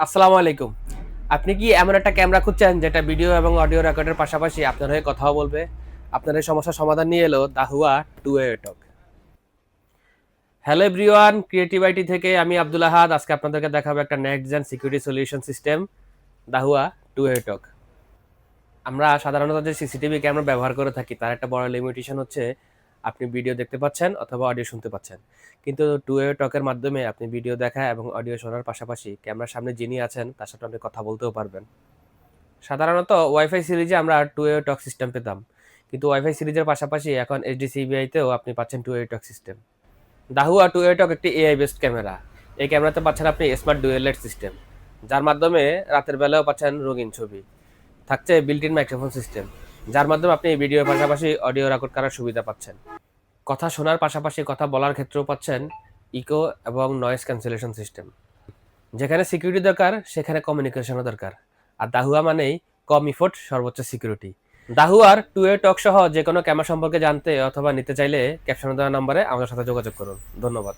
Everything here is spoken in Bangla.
আসসালামু আলাইকুম। আপনি কি এমন একটা ক্যামেরা খুঁজছেন যেটা ভিডিও এবং অডিও রেকর্ডের পাশাপাশি আপনার হয়ে কথাও বলবে? আপনার এই সমস্যার সমাধান নিয়ে এলো Dahua two way talk. Hello everyone, creative IT থেকে আমি আব্দুল আহাদ। আজকে আপনাদেরকে দেখাবো একটা next gen security solution system Dahua two way talk. আমরা সাধারণত যে সিসিটিভি ক্যামেরা ব্যবহার করে থাকি তার একটা বড় লিমিটেশন হচ্ছে আপনি ভিডিও দেখতে পাচ্ছেন অথবা অডিও শুনতে পাচ্ছেন। কিন্তু টু ওয়ে টকের মাধ্যমে আপনি ভিডিও দেখা এবং অডিও শোনার পাশাপাশি ক্যামেরার সামনে যিনি আছেন তার সাথে আপনি কথা বলতেও পারবেন। সাধারণত ওয়াইফাই সিরিজে আমরা টু ওয়ে টক সিস্টেম পেতাম, কিন্তু ওয়াইফাই সিরিজের পাশাপাশি এখন এইচডিসিবিআইতেও আপনি পাচ্ছেন টু ওয়ে টক সিস্টেম। দাহুয়া টু ওয়ে টক একটি এআই বেসড ক্যামেরা। এই ক্যামেরাতে পাচ্ছেন আপনি স্মার্ট ডুয়েল লাইট সিস্টেম, যার মাধ্যমে রাতের বেলাও পাচ্ছেন রঙিন ছবি। থাকছে বিল্ট ইন মাইক্রোফোন সিস্টেম, যার মাধ্যমে আপনি ভিডিওর পাশাপাশি অডিও রেকর্ড করার সুবিধা পাচ্ছেন। কথা শোনার পাশাপাশি কথা বলার ক্ষেত্রেও পাচ্ছেন ইকো এবং নয়েজ ক্যান্সেলেশন সিস্টেম। যেখানে সিকিউরিটি দরকার সেখানে কমিউনিকেশনও দরকার। আর দাহুয়া মানেই কম ইফোর্ট সর্বোচ্চ সিকিউরিটি। দাহুয়ার টু এ টক সহ যে কোনো ক্যামেরা সম্পর্কে জানতে অথবা নিতে চাইলে ক্যাপশনে দেওয়া নম্বরে আমাদের সাথে যোগাযোগ করুন। ধন্যবাদ।